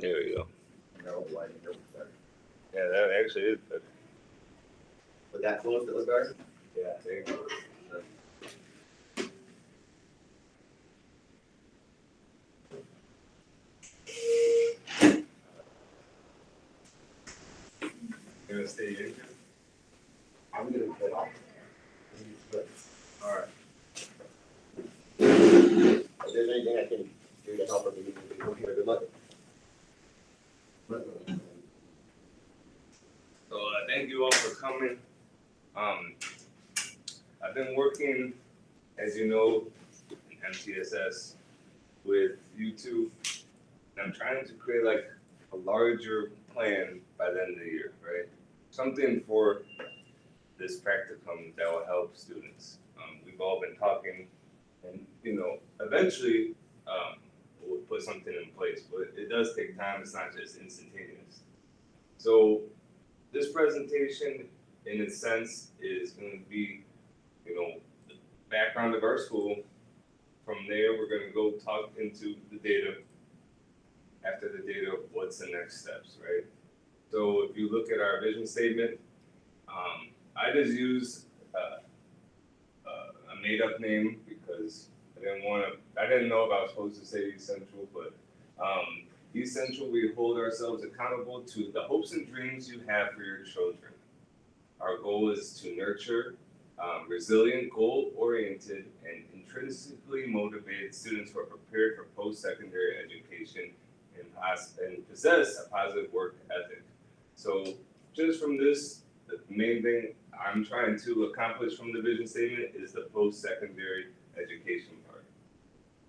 There we go. No, lighting, no better. Yeah, that actually is better. With that close, it was better? Yeah, there you go. You gonna stay in? I'm gonna put off. All right. If there's anything I can do to help her, maybe good luck. So thank you all for coming. I've been working, as you know, in MTSS with you two, and I'm trying to create like a larger plan by the end of the year, right? Something for this practicum that will help students. We've all been talking, and eventually we'll put something in place, but it does take time. It's not just instantaneous. So this presentation, in a sense, is going to be, the background of our school. From there, we're going to go talk into the data. After the data, what's the next steps, right? So if you look at our vision statement, I just use a made-up name because I didn't know if I was supposed to say East Central, but East Central, we hold ourselves accountable to the hopes and dreams you have for your children. Our goal is to nurture resilient, goal-oriented, and intrinsically motivated students who are prepared for post-secondary education and possess a positive work ethic. So just from this, the main thing I'm trying to accomplish from the vision statement is the post-secondary education part.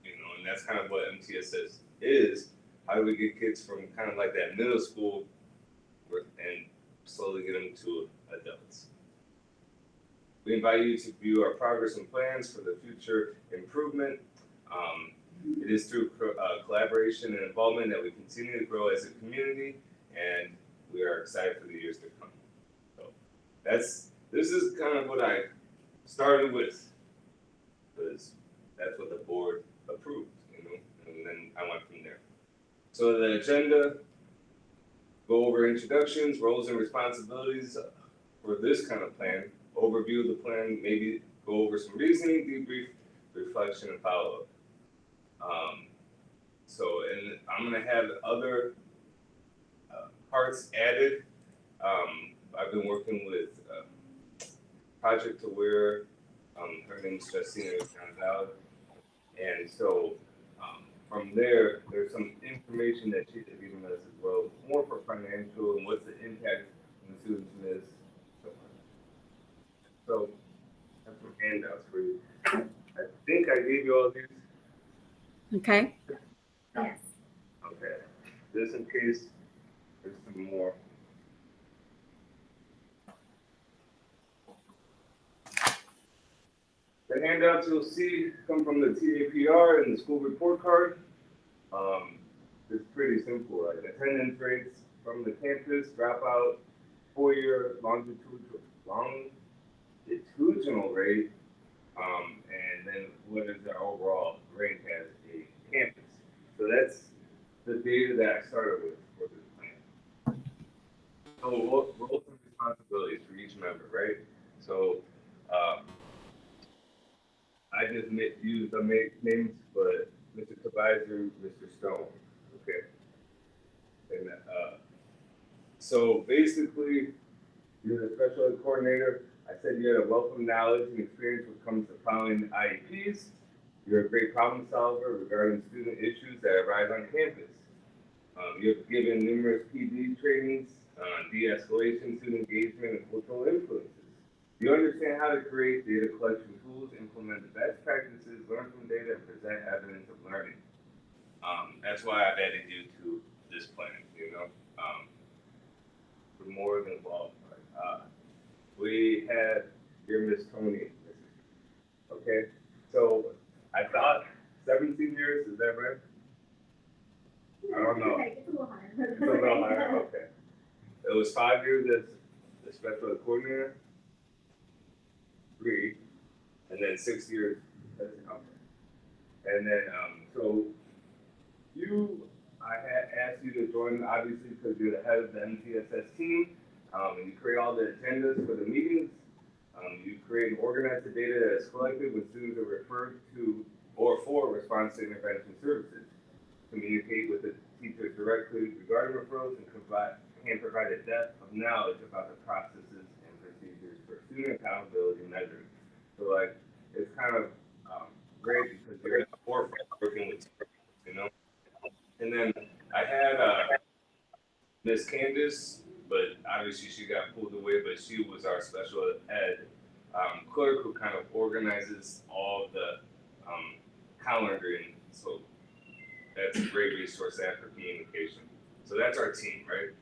And that's kind of what MTSS is. How do we get kids from kind of like that middle school and slowly get them to adults? We invite you to view our progress and plans for the future improvement. It is through collaboration and involvement that we continue to grow as a community, and we are excited for the years to come. So this is kind of what I started with, because that's what the board approved, and then I went from there. So the agenda, go over introductions, roles and responsibilities for this kind of plan, overview of the plan, maybe go over some reasoning, debrief, reflection, and follow-up. And I'm gonna have other parts added. I've been working with Project Aware. Her name's Justina Gonzalez, and so from there, there's some information that she's giving us as well, more for financial and what's the impact when students miss. So that's some handouts for you. I think I gave you all these. Okay. Yes. Okay. Just in case there's some more. The handouts you'll see come from the TAPR and the school report card. It's pretty simple, like attendance rates from the campus, dropout, 4-year longitudinal rate, and then what is our overall rank as a campus. So that's the data that I started with for this plan. So roles and responsibilities for each member, right? So I just used the names, but Mr. Kavaiser, Mr. Stone, okay? And so basically, you're the special ed coordinator. I said you had a wealth of knowledge and experience when it comes to following IEPs. You're a great problem solver regarding student issues that arise on campus. You have given numerous PD trainings on de-escalation, student engagement, and cultural influences. You understand how to create data collection tools, implement the best practices, learn from data, and present evidence of learning. That's why I've added you to this plan, for more than qualified. We had your Miss Tony, okay? So I thought 17 years, is that right? I don't know. It's a little higher. It's a little higher, okay. It was 5 years as the special ed coordinator, 3, and then 6 years as an outfit. And then, so I had asked asked you to join, obviously, because you're the head of the MTSS team. And you create all the agendas for the meetings. You create and organize the data that is collected when students are referred to or for response to intervention services. Communicate with the teachers directly regarding referrals and can provide a depth of knowledge about the processes and procedures for student accountability measures. So like, it's kind of great because you're at the forefront working with teachers, you know? And then I had Miss Candace, but obviously she got pulled away, but she was our special ed clerk who kind of organizes all the calendaring. So that's a great resource after communication. So that's our team, right?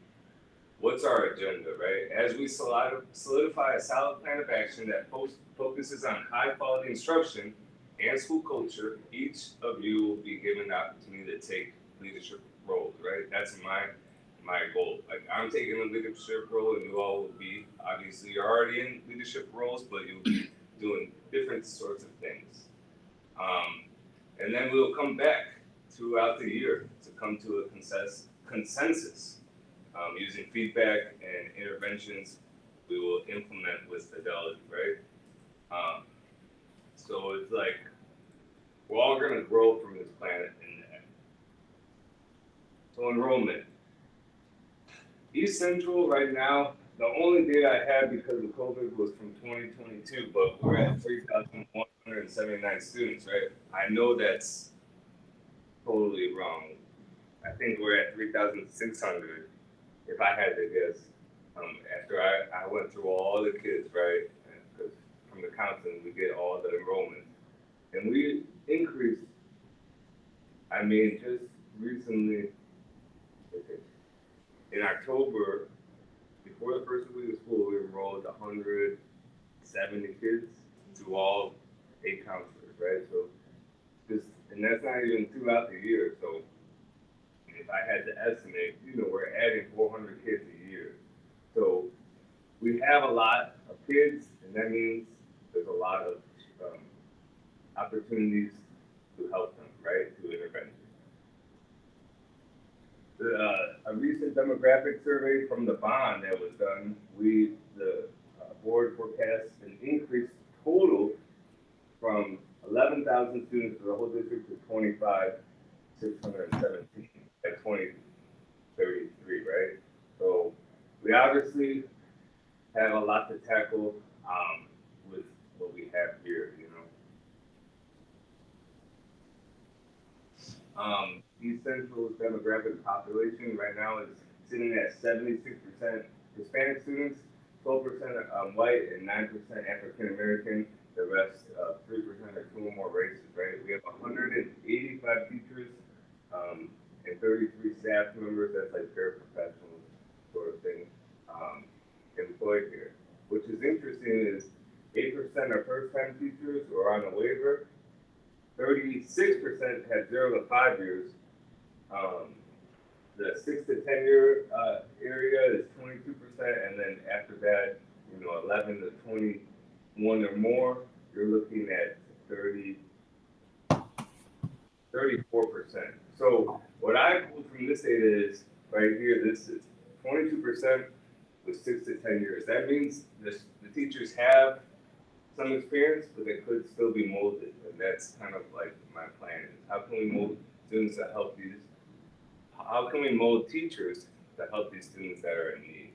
What's our agenda, right? As we solidify a solid plan of action that focuses on high quality instruction and school culture, each of you will be given the opportunity to take leadership roles, right? That's my goal. Like, I'm taking a leadership role, and you all will be, obviously you're already in leadership roles, but you'll be doing different sorts of things. And then we'll come back throughout the year to come to a consensus. Using feedback and interventions we will implement with fidelity, right? So it's like, we're all gonna grow from this planet in that. So enrollment. East Central right now, the only data I have because of COVID was from 2022, but we're at 3,179 students, right? I know that's totally wrong. I think we're at 3,600, if I had to guess. After I went through all the kids, right? Because from the counseling, we get all the enrollment. And we increased, I mean, just recently, in October, before the first week of school, we enrolled 170 kids to all 8 counselors, right? So and that's not even throughout the year. So if I had to estimate, we're adding 400 kids a year. So we have a lot of kids, and that means there's a lot of opportunities to help them, right, through intervention. A recent demographic survey from the bond that was done, the board forecasts an increased total from 11,000 students for the whole district to 25,617 at 2033, right? So we obviously have a lot to tackle with what we have here, East Central's demographic population right now is sitting at 76% Hispanic students, 12% white, and 9% African American. The rest, 3% are 2 or more races, right? We have 185 teachers and 33 staff members, that's like paraprofessionals sort of thing, employed here. Which is interesting is 8% are first-time teachers or on a waiver, 36% had 0 to 5 years. The 6 to 10 year area is 22%, and then after that, 11 to 21 or more, you're looking at 34%. So what I pulled from this data is right here. This is 22% with 6 to 10 years. That means the teachers have some experience, but they could still be molded, and that's kind of like my plan. How can we mold students to help these? How can we mold teachers to help these students that are in need?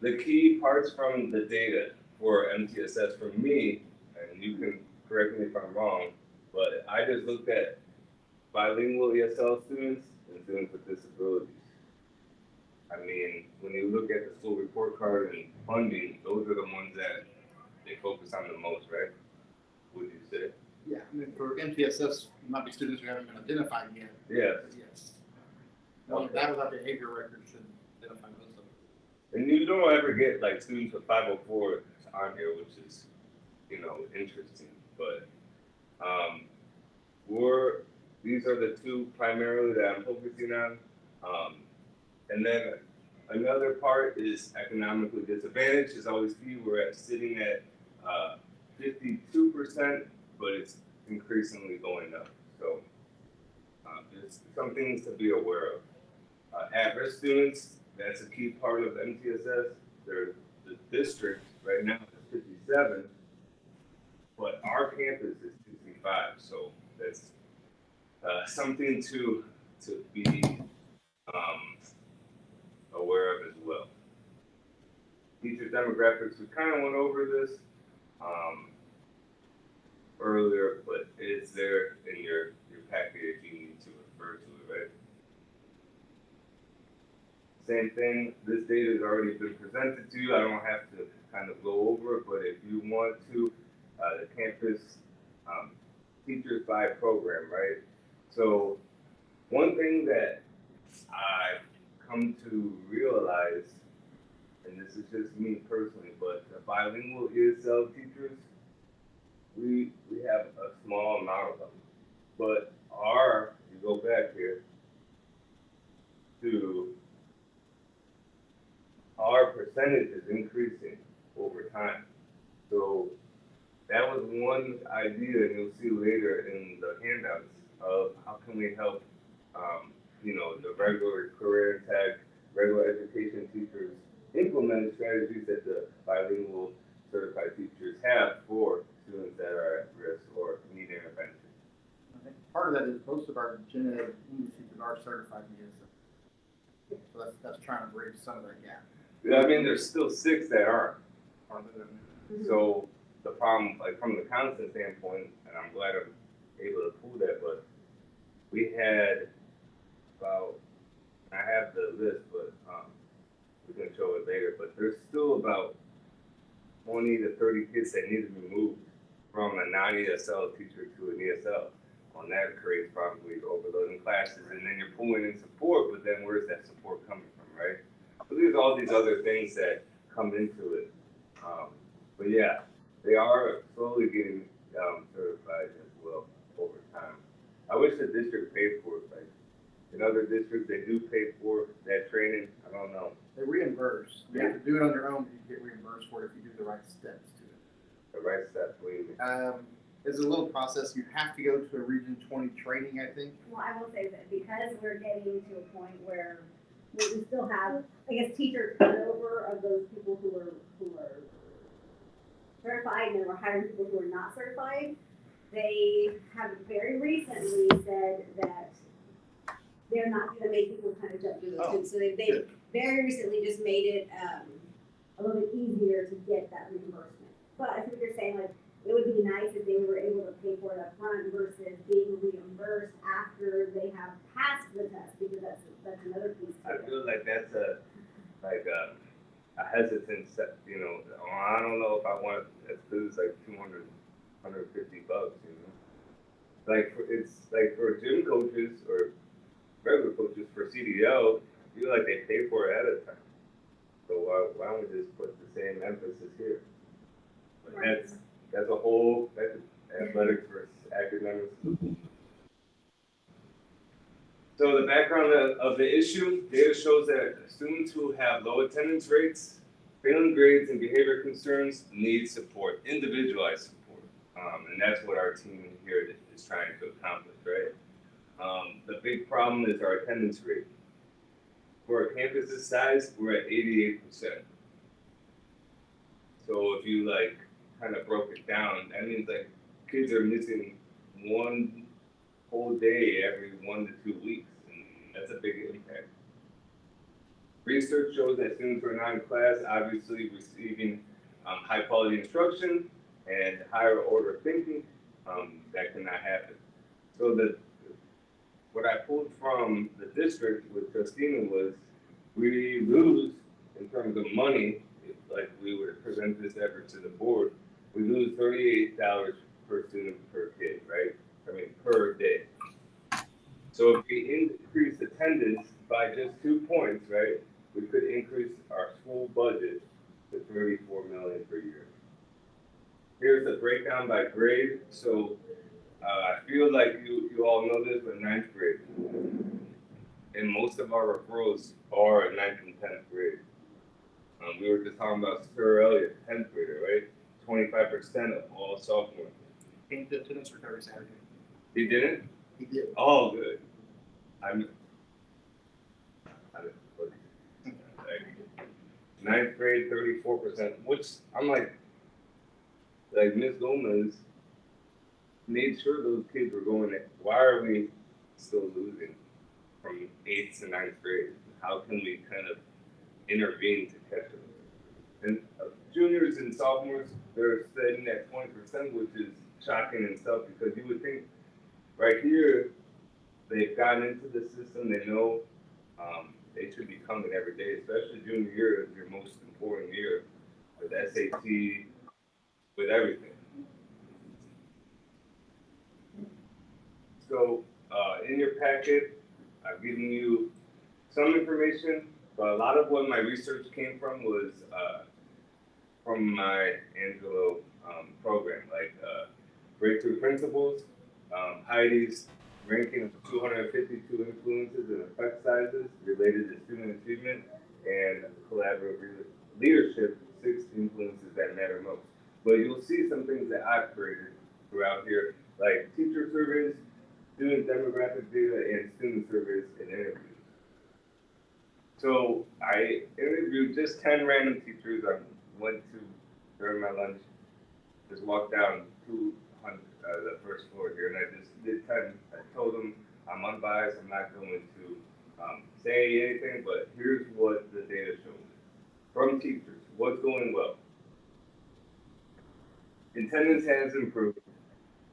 The key parts from the data for MTSS for me, and you can correct me if I'm wrong, but I just looked at bilingual ESL students and students with disabilities. I mean, when you look at the school report card and funding, those are the ones that they focus on the most, right? Would you say? Yeah, I mean, for MTSS, might be students who haven't been identified yet. Yes. Yes. Well, Okay. that was our behavior record should identify those of them. And you don't ever get like students with 504 on here, which is, interesting. But these are the 2 primarily that I'm focusing on. And then another part is economically disadvantaged is always key. We're sitting at 52%, but it's increasingly going up. So there's some things to be aware of. At-risk students, that's a key part of MTSS. The district right now is 57, but our campus is 65. So that's something to be aware of as well. Teacher demographics, we kind of went over this earlier, but it's there in your package. You need to refer to it, right? Same thing, this data has already been presented to you. I don't have to kind of go over it, but if you want to, the campus teachers by program, right? So one thing that I've come to realize, and this is just me personally, but the bilingual ESL teachers, we have a small amount of them. But you go back here to our percentage is increasing over time. So that was one idea, and you'll see later in the handouts of how can we help, the regular career tech, regular education teachers implement strategies that the bilingual certified teachers have for students that are at risk or need intervention. I think part of that is most of our gen ed English teachers are certified in ESL. So that's trying to bridge some of that gap. I mean, there's still 6 that aren't. Mm-hmm. So the problem, like from the constant standpoint, and I'm glad I'm able to pull that, but we had about, I have the list, but we can show it later, but there's still about 20 to 30 kids that need to be moved from a non-ESL teacher to an ESL. On that creates probably overloading classes, and then you're pulling in support, but then where's that support coming from, right? So there's all these other things that come into it. But yeah, they are slowly getting certified as well over time. I wish the district paid for it. Like in other districts, they do pay for that training. I don't know. They reimburse. You have to do it on your own, but you get reimbursed for it if you do the right steps to it. The right steps, what do you mean? It's a little process. You have to go to a Region 20 training, I think. Well, I will say that because we're getting to a point where we still have, I guess, teacher turnover of those people who are certified, and then we're hiring people who are not certified. They have very recently said that they're not going to make people kind of jump through those hoops. So they very recently just made it a little bit easier to get that reimbursement. But I think you're saying, like, it would be nice if they were able to pay for it up front versus being reimbursed after they have passed the test, because that's another piece to I it. feel like that's a hesitance, I don't know if I want to lose like $200, $150, Like it's like for gym coaches or regular coaches for CDL, I feel like they pay for it ahead of time. So why don't we just put the same emphasis here? But that's a whole, that's athletics versus academics. So the background of the issue, data shows that students who have low attendance rates, failing grades, and behavior concerns need support, individualized support. And that's what our team here is trying to accomplish, right? The big problem is our attendance rate. For a campus this size, we're at 88%. So if you kind of broke it down, that means kids are missing one whole day every 1 to 2 weeks, and that's a big impact. Research shows that students who are not in class obviously receiving high quality instruction and higher order thinking, that cannot happen. So what I pulled from the district with Justina was we lose in terms of money, if we were to present this effort to the board, we lose $38 per student per kid, right? I mean, per day. So if we increase attendance by just 2 points, right, we could increase our school budget to $34 million per year. Here's the breakdown by grade. So I feel like you all know this, but 9th grade. And most of our referrals are 9th and 10th grade. We were just talking about Sir Elliott, 10th grader, right? 25% of all sophomores. Came to attendance recovery Saturday. He didn't? He did. Oh, good. I'm. Ninth grade, 34%, which I'm like Miss Gomez made sure those kids were going there. Why are we still losing from 8th to 9th grade? How can we kind of intervene to catch them? And juniors and sophomores, they're sitting at 20%, which is shocking in itself because you would think right here, they've gotten into the system, they know they should be coming every day, especially junior year, your most important year with SAT, with everything. So in your packet, I've given you some information, but a lot of what my research came from was from my Angelo program, like Breakthrough Principles, Heidi's ranking of 252 influences and effect sizes related to student achievement, and collaborative leadership, 6 influences that matter most. But you'll see some things that I've created throughout here, like teacher surveys, student demographic data, and student surveys and interviews. So I interviewed just 10 random teachers. I went to, during my lunch, just walked down 200, the first floor here, and I just did 10. I told them I'm unbiased, I'm not going to say anything, but here's what the data shows. From teachers, what's going well? Attendance has improved.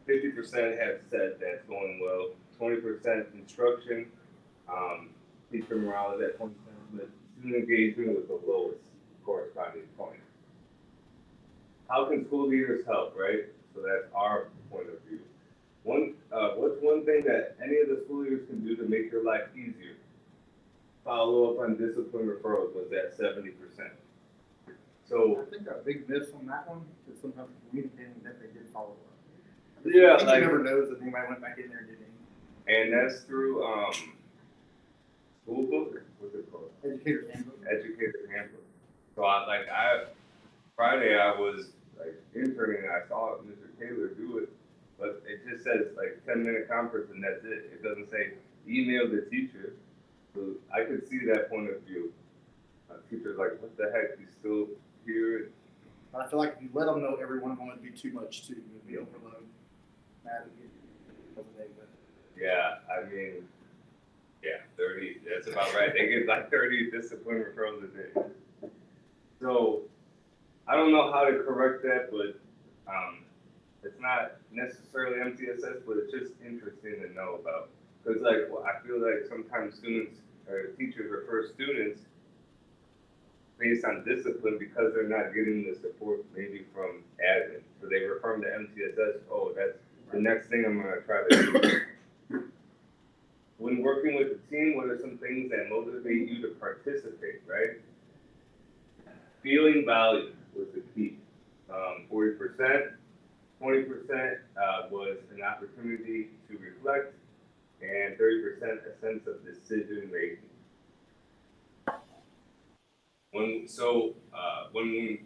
50% have said that's going well. 20% instruction, teacher morale is at 20%, but student engagement was the lowest corresponding point. How can school leaders help, right? So that's our point of view. What's one thing that any of the school leaders can do to make your life easier? Follow up on discipline referrals was at 70%. So I think a big miss on that one is sometimes communicating that they did follow up. yeah, You like, never knows that anybody went back in there and did anything. and that's through school book, what's it called? Educator's handbook. Educator handbook. So Friday I was like interning and I saw Mr. Taylor do it, but it just says like 10-minute conference and that's it. It doesn't say email the teacher. So I could see that point of view. Teachers like, what the heck, he's still here? But I feel like if you let them know every one of them would be too much too, it would be overload. Mad at you. Yeah, I mean, yeah, 30, that's about right. They get like 30 discipline referrals a day. So I don't know how to correct that, but it's not necessarily MTSS, but it's just interesting to know about. Because like, well, I feel like sometimes students or teachers refer students based on discipline because they're not getting the support maybe from admin. So they refer them to MTSS, oh, that's the next thing I'm gonna try to do. When working with the team, what are some things that motivate you to participate, right? Feeling valued was the key. 40%, 20% was an opportunity to reflect, and 30% a sense of decision making. When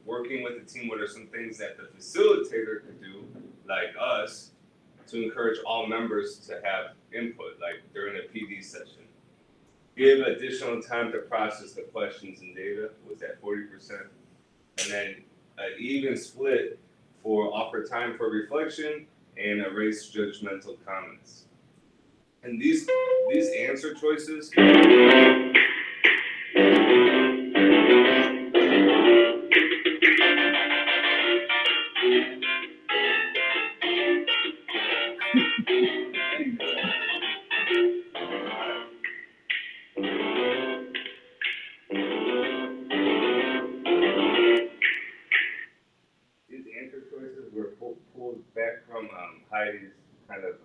working with the team, what are some things that the facilitator could do, like us, to encourage all members to have input, like during a PD session? Give additional time to process the questions and data, was at 40%. And then an even split for offer time for reflection and erase judgmental comments. And these answer choices, were pulled back from Heidi's kind of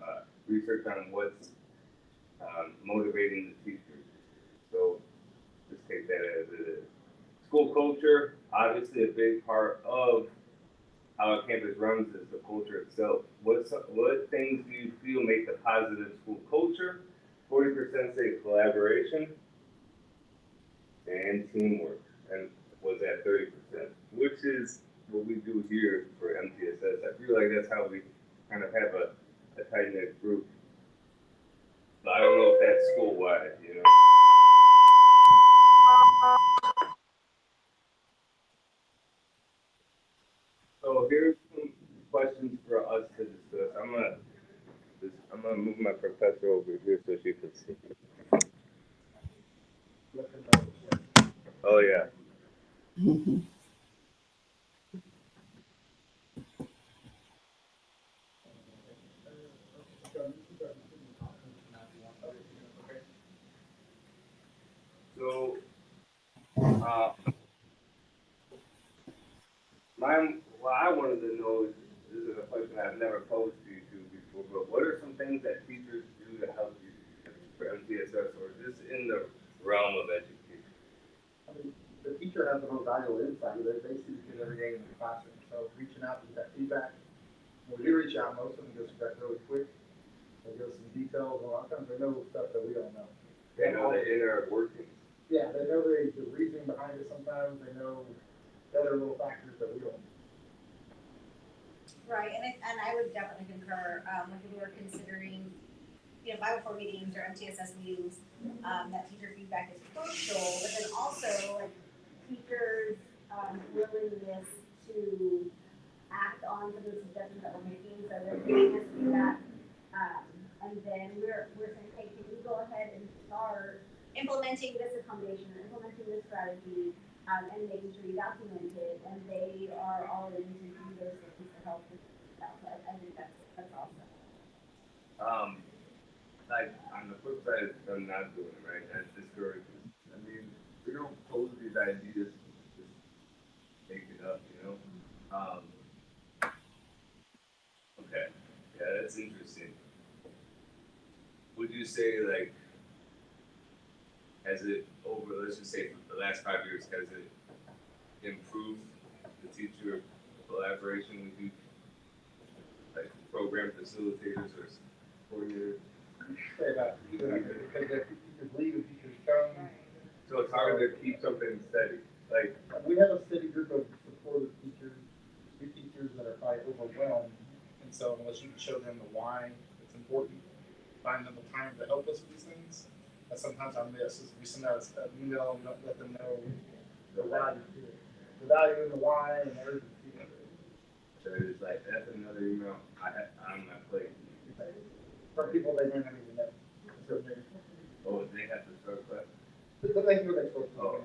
research on what's motivating the teachers. So just take that as it is. School culture, obviously a big part of how a campus runs is the culture itself. What things do you feel make a positive school culture? 40% say collaboration and teamwork, and was at 30%, which is what we do here for MTSS. I feel like that's how we kind of have a tight knit group. But I don't know if that's school wide, you know. So here's some questions for us to discuss. I'm gonna move my professor over here so she can see. Oh yeah. So uh, what I wanted to know is, this is a question I've never posed to you two before, but what are some things that teachers do to help you for MTSS or just in the realm of education? I mean, the teacher has the most valuable insight, they see the kid every day in the classroom, so reaching out to that feedback. When we do reach out, most of them get back really quick, they give us some details, and a lot of times they know stuff that we don't know. They know the inner workings. Yeah, they know the reasoning behind it sometimes, they know other little factors that we don't. Right, and I would definitely concur, when we were considering, Bible Corps meetings or MTSS meetings, that teacher feedback is crucial, but then also, like, teachers, willingness to act on some of the suggestions that we're making, so they're giving us feedback, and then we're saying, hey, can we go ahead and start implementing this accommodation or implementing this strategy, and making sure you document it, and they are all in to do those things to help with that. So I think that's awesome. Like on the flip side, of them not doing it, right? That discourages. I mean, we don't pose these ideas, just make it up, you know. Okay, yeah, that's interesting. Would you say like, has it over? Let's just say for the last 5 years, has it improved the teacher collaboration with you, like program facilitators or coordinators? Say that, because if teachers leave and teachers come. So it's hard to keep something steady. Like, We have a steady group of supportive teachers, new teachers that are probably overwhelmed, and so unless you can show them the why it's important, find them the time to help us with these things, that sometimes I miss, is we send out an email and don't let them know the value to it. The value and the why and everything. so it's like, that's another email I had on my plate. For people they didn't even know. So they, Oh, they have to start class? but they do what they're supposed to do. Oh.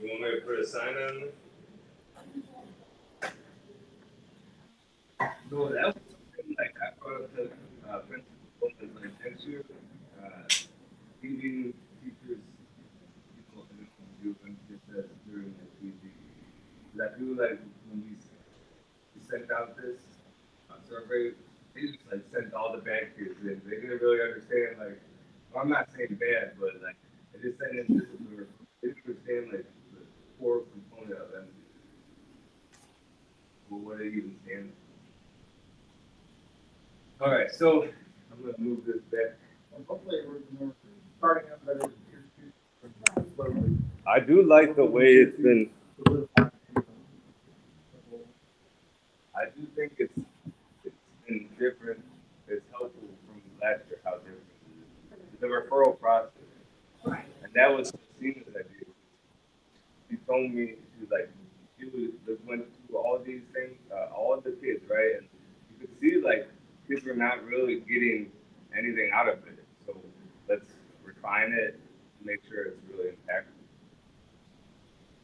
You want me to put a sign on it? So that was something like I brought up to principal and like next year, giving teachers, do MTSS during the PG. Because I feel like when we sent out this survey, they just like sent all the bad kids in. They didn't really understand, like, well, I'm not saying bad, but like, they just sent in discipline. They didn't understand like the core component of them. Well, what they even stand for. All right, so I'm gonna move this back. Hopefully we're starting out better year two. Slowly. I do like the way it's been. I do think it's been different. It's helpful from last year how different it is. The referral process, and that was Christina's idea. She told me she was like, she went through all these things, all the kids, right, and you could see like kids were not really getting anything out of it. So let's refine it, make sure it's really impactful.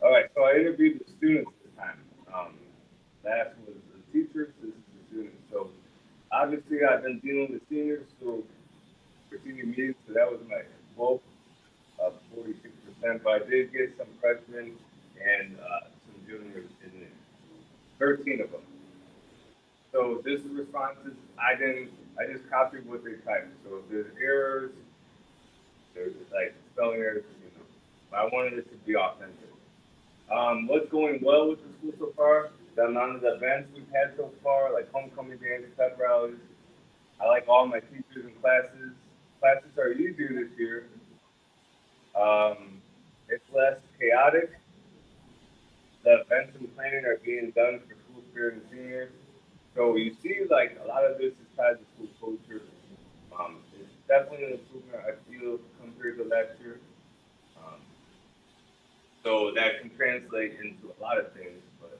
All right, so I interviewed the students this time. Last was the teachers, this is the students. So obviously I've been dealing with seniors, so for senior meetings, so that was my bulk of 46%, but I did get some freshmen and some juniors in there, 13 of them. So this is responses, I just copied what they typed. So if there's errors, there's like spelling errors, but I wanted it to be authentic. What's going well with the school so far? The amount of events we've had so far, like homecoming days, pep rallies. I like all my teachers and classes. Classes are easier this year. It's less chaotic. The events and planning are being done for school spirit and seniors. So you see, like a lot of this is tied to school culture. It's definitely an improvement I feel compared to last year. Um, so that can translate into a lot of things, but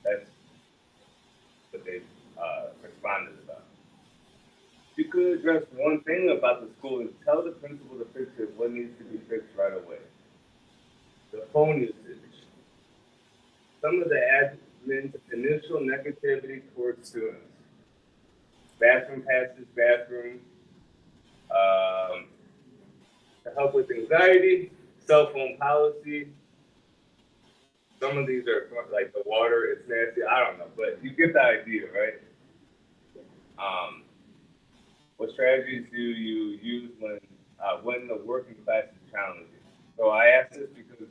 that's what they responded about. You could address one thing about the school and tell the principal to fix it what needs to be fixed right away. The phone usage. Some of the admin's initial negativity towards students. Bathroom passes, bathroom, um, to help with anxiety, cell phone policy. Some of these are like the water, it's nasty, I don't know, but you get the idea, right? Um, what strategies do you use when the working class is challenging? So I ask this because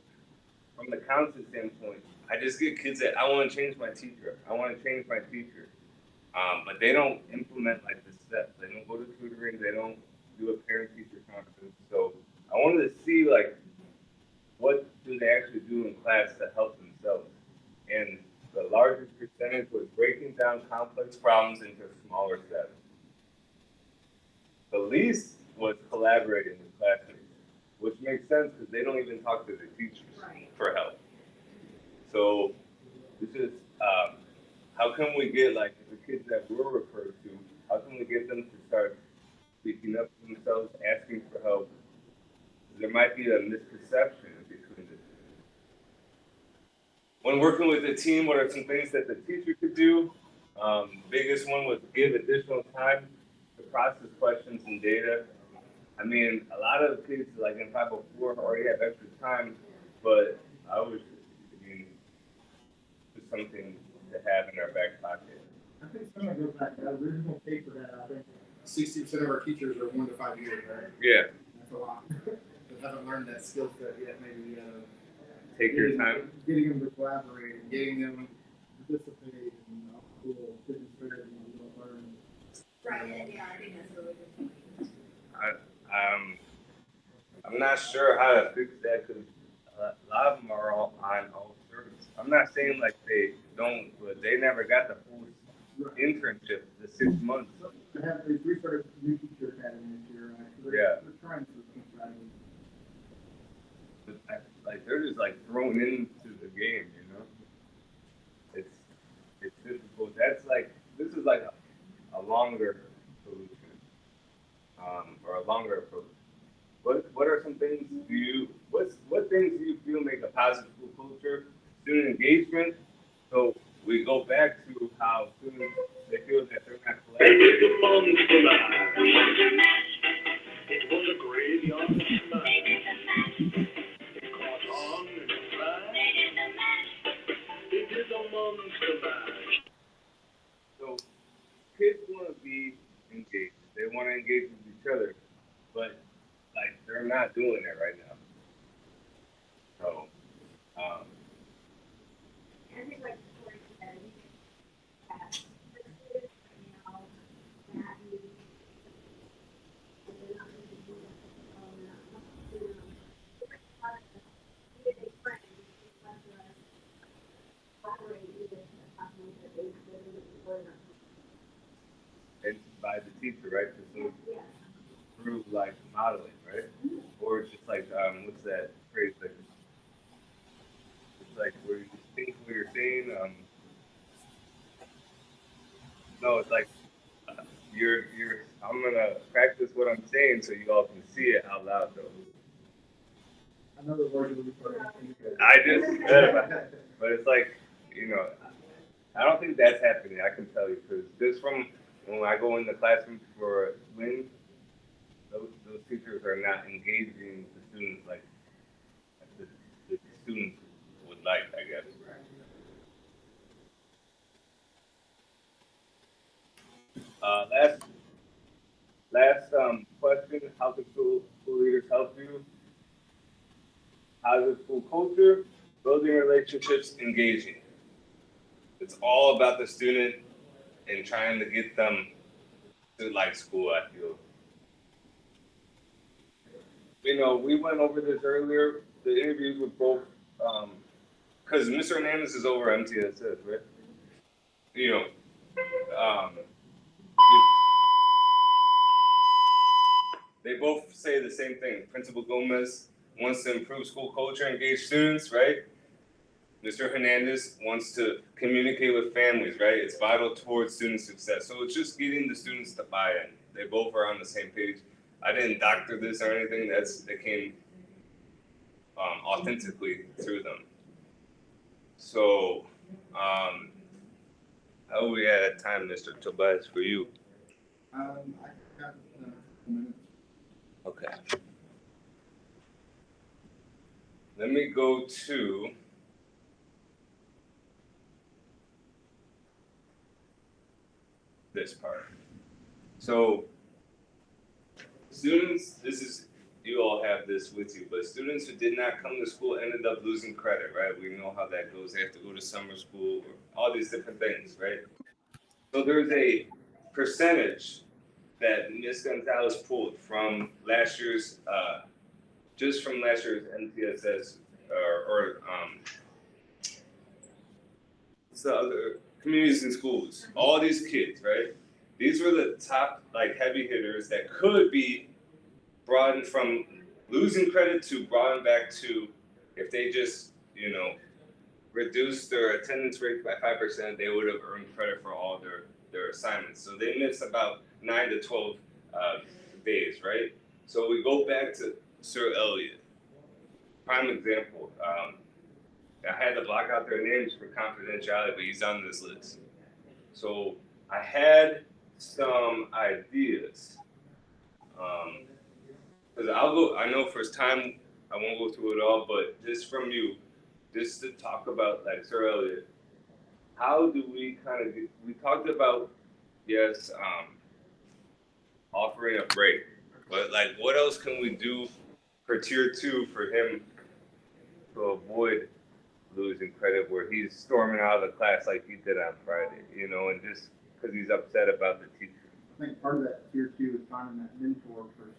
from the counselor standpoint, I just get kids that I want to change my teacher. I want to change my teacher. But they don't implement like the steps. They don't go to tutoring. They don't do a parent-teacher conference. So I wanted to see like what do they actually do in class to help themselves. And the largest percentage was breaking down complex problems into smaller steps. The least was collaborating with classmates, which makes sense because they don't even talk to the teachers for help. So this is how can we get like the kids that we're referred to? How can we get them to start speaking up for themselves, asking for help? There might be a misconception between the two. When working with a team, what are some things that the teacher could do? Biggest one was give additional time to process questions and data. I mean, a lot of kids like in 504 already have extra time, but I was, I mean, just something to have in our back pocket. I think some of it goes back to that original paper that I think 60% of our teachers are 1 to 5 years, right? Yeah. That's a lot. They haven't learned that skill set yet. Maybe Take your time. Getting them to collaborate, and getting them to participate in cool business strategy and learn. Right, yeah, I think that's a really good point. I'm not sure how to fix that because a lot of them are all on all service. I'm not saying like they don't, but they never got the full internship, the 6 months. They restarted new teacher academy this year. Yeah. They're trying to think about it. But like they're just like thrown into the game, you know. It's difficult. That's like this is like a longer solution, or a longer approach. What are some things what things do you feel make a positive school culture? Student engagement. So we go back to how students they feel that they're not collaborating. It was a graveyard smash. It caught on and flashed. It is a monster mash. So kids want to be engaged. They want to engage with each other, but like they're not doing it right now. So, I think like Corey said, that for students right now, that needs they're not going to do that. They're not going to do it. They friends, it's less of us collaborating with the classmates that they were not. it's by the teacher, right? So Yes. through like modeling, right? Or just like what's that phrase that it's like where you just think what you're saying. No, it's like you're. I'm gonna practice what I'm saying so you all can see it out loud though. Another word that we put I just but it's like I don't think that's happening. I can tell you because this from when I go in the classroom for Lynn, those teachers are not engaging the students like the students would like, I guess. Last question: how can school leaders help you? Positive school culture, building relationships, engaging. It's all about the student and trying to get them to like school, I feel. you know, we went over this earlier, the interviews with both, because Mr. Hernandez is over MTSS, right? You know, they both say the same thing. Principal Gomez wants to improve school culture, engage students, right? Mr. Hernandez wants to communicate with families, right? It's vital towards student success. So it's just getting the students to buy in. They both are on the same page. I didn't doctor this or anything. That came authentically through them. So, how are we at time, Mr. Tobias, for you? I got a minute. Okay. Let me go to this part. So, students, you all have this with you, but students who did not come to school ended up losing credit, right? We know how that goes. They have to go to summer school, or all these different things, right? So there's a percentage that Ms. Gonzalez pulled from last year's, just from last year's MTSS, the other communities and schools, all these kids, right? These were the top like heavy hitters that could be broadened from losing credit to broadened back to if they just, you know, reduced their attendance rate by 5%, they would have earned credit for all their assignments. So they missed about 9 to 12 days, right? So we go back to Sir Elliott, prime example. I had to block out their names for confidentiality, but he's on this list. So I had some ideas. Because I know first time, I won't go through it all, but just from you, just to talk about, like Sir Elliott, how do we kind of, we talked about, yes, offering a break, but like what else can we do for tier 2 for him to avoid losing credit where he's storming out of the class like he did on Friday, you know, and just because he's upset about the teacher. I think part of that tier 2 is finding that mentor person.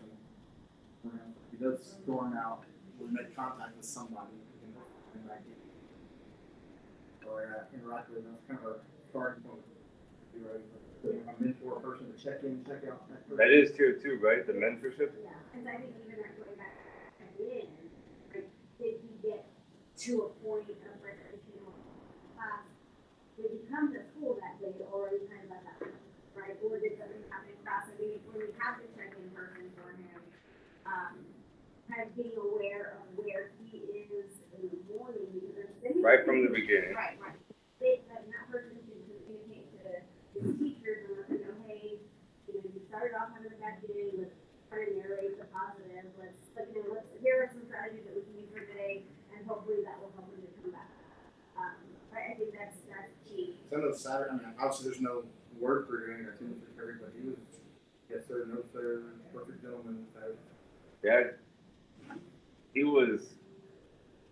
He does storm out, will make contact with somebody, and like or interact with them. That's kind of a starting point. A mentor person to check in, check out. That is tier 2, right? The mentorship. Yeah, and I think even that going back in, like, did he get to a point of like, you know, did he come to school that day, or are you kind of at that point, right? Or did something happen in class? I mean, when we have to check in person for him, kind of being aware of where he is in the morning, because then Right from the beginning. Right. That person can communicate to his teachers and let them know, hey, you know, you started off having a bad day, let's try to narrate the positive, here are some strategies that we can use for today, and hopefully that will help him to come back. But I think that's key. Some of the Saturday, I mean, obviously there's no word for doing attendance for everybody. He was, yes sir, no sir, perfect gentleman. So. Yeah, he was,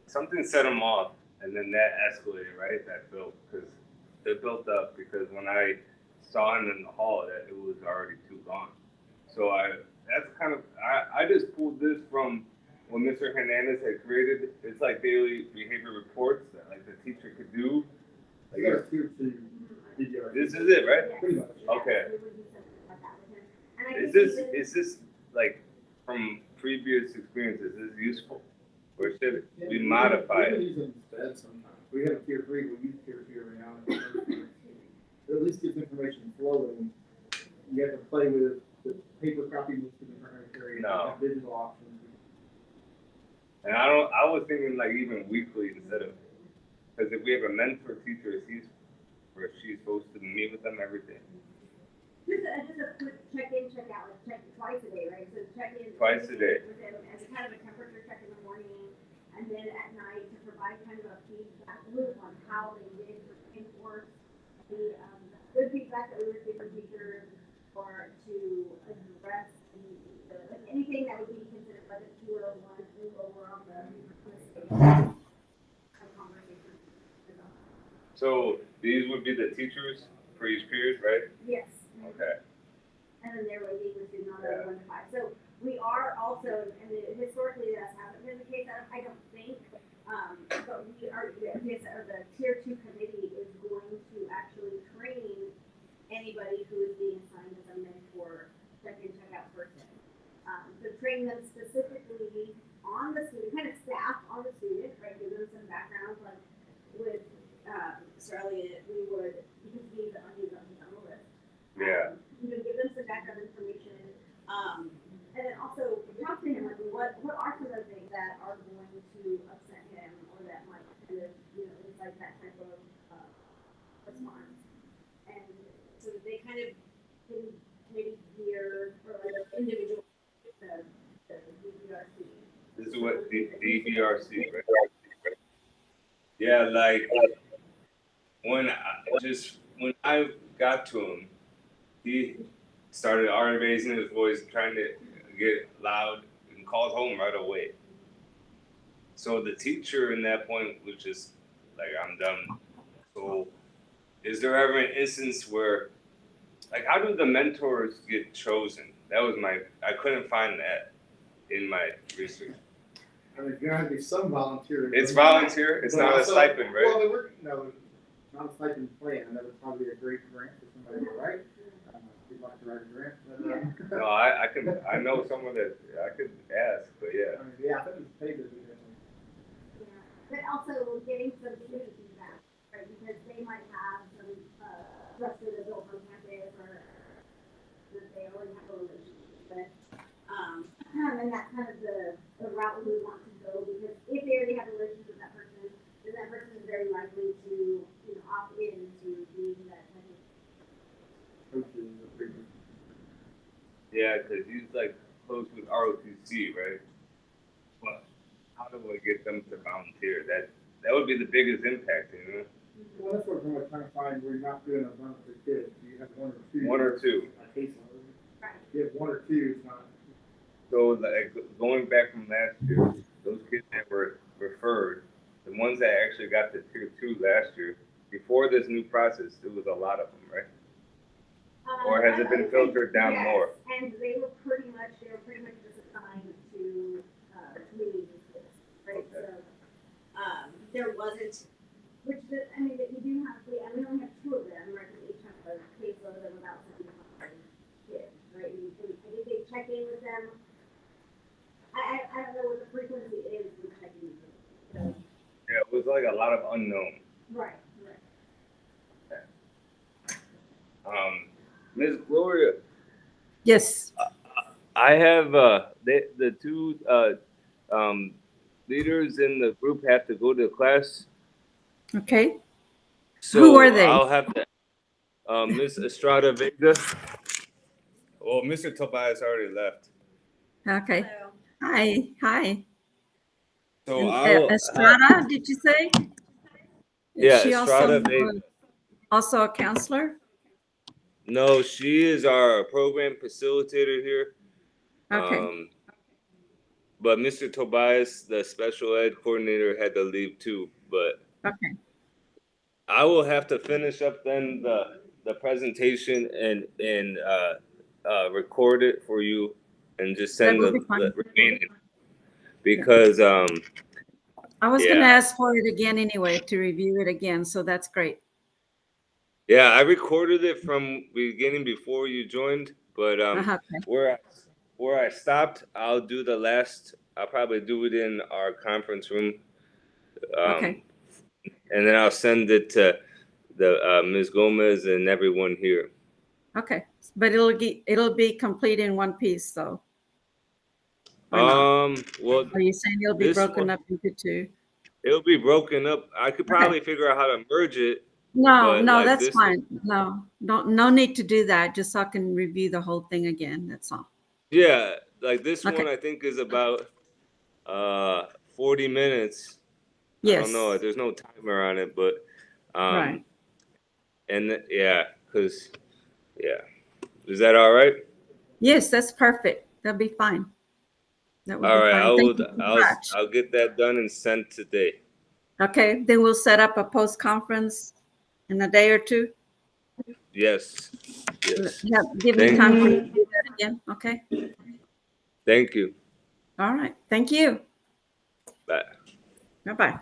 something set him off, and then that escalated, right? That built, because it built up, because when I saw him in the hall, that it was already too gone. So I just pulled this from what Mr. Hernandez had created. It's like daily behavior reports that like the teacher could do. Like, He got a tier 2 DDR. this is it, right? Pretty much. Okay. We would do something like that with him. And I Is think this like from previous experiences, is this useful? Or should we modify We it? use it instead sometimes. We have a tier 3, we use tier 2 every now and then. It at least gives information flowing. You have to play with the paper copy needs to be carried. No. Digital options. And I was thinking like even weekly instead of, because if we have a mentor teacher, she's supposed to meet with them every day. Just a quick check-in, check-out, like check twice a day, right? So check-in. Twice a day. With him as kind of a temperature check in the morning, and then at night to provide kind of a feedback loop on how they did enforce the good feedback that we received from teachers, or to address anything that would be considered like a 201 over on the conversation. So these would be the teachers for each period, right? Yes. Okay. And then there would be with student on a 1 to 5. So We are also, and historically that hasn't been the case, I don't think, but we are, the tier 2 committee is going to actually train anybody who is being assigned as a mentor, check-in, check-out person. So train them specifically on the student, kind of staff on the student, right? Give them some background, like with Mr. Elliott, we would, because he's on the list. Yeah. You know, give them some background information, and then also talk to him, like, what are some of the things that are going to upset him, or that might kind of, you know, it's like that type of response. And so that they kind of can maybe gear, or like individual, the DBRC. This is what DBRC, right? Yeah, like when I got to him, he started raising his voice, trying to get loud, and called home right away. So the teacher in that point was just like, I'm done. So is there ever an instance where, like, how do the mentors get chosen? That was I couldn't find that in my research. I mean, there's gonna be some volunteering. It's volunteer, it's But not a also- stipend, right? Well, they were, no, not a stipend plan, that would probably be a great grant for somebody to write. We'd like to write a grant, but, No, I know someone that I could ask, but yeah. I mean, yeah, I think it's paid to do that. Yeah, but also getting some student feedback, right, because they might have some, trusted adult on campus, or that they already have a relationship with. And that's kind of the route we want to go, because if they already have a relationship with that person, then that person is very likely to, you know, opt in to being that type of. Coaches, a big- Yeah, because he's like close with ROTC, right? But how do we get them to volunteer? That would be the biggest impact, you know? Well, that's what we're trying to find, we're not doing a bunch of kids, you have one or two. One or two. A caseload. Right. You have one or two, it's not. So like going back from last year, those kids that were referred, the ones that actually got to tier 2 last year, before this new process, there was a lot of them, right? Or has it been filtered down Yes, more? And they were pretty much just assigned to, community schools, right? Okay. So, there wasn't, I mean, we do have, we only have 2 of them, right? We each have a caseload of about 75 kids, right? And I think they check in with them. I don't know what the frequency is with checking with them. Yeah, it was like a lot of unknown. Right. Ms. Gloria, Yes. I have the 2 leaders in the group have to go to class. Okay. So Who are they? I'll have to, Miss Estrada Vega. Well, Mr. Tobias already left. Okay. Hi. Hi. So And, I'll Estrada, did you say? Yeah, Is she Estrada also, Vega. also a counselor? No, she is our program facilitator here. Okay. But Mr. Tobias, the special ed coordinator, had to leave too. But Okay. I will have to finish up then the presentation and record it for you and just send That will the be fine. remaining because I was going to yeah. ask for it again anyway, to review it again. So that's great. Yeah, I recorded it from beginning before you joined, but Okay. where I stopped, I'll do the last. I'll probably do it in our conference room, Okay. and then I'll send it to the Ms. Gomez and everyone here. Okay. But it'll be complete in one piece, though. Or not? Well, Are you saying it'll be this broken one- up into 2? it'll be broken up. I could probably figure out how to merge it. No, But, no, like, that's this- fine. No need to do that. Just so I can review the whole thing again. That's all. Yeah, like this Okay. one, I think is about 40 minutes. I Yes. don't know. There's no timer on it, but Right. And yeah, because yeah, is that all right? Yes, that's perfect. That'll be fine. That will All be right, fine. Thank you so much. I'll get that done and sent today. Okay, then we'll set up a post-conference in a day or 2. Yes. Yes. Yeah, give me Thank time to do that again, okay? Thank you. All right. Thank you. Bye. Bye-bye.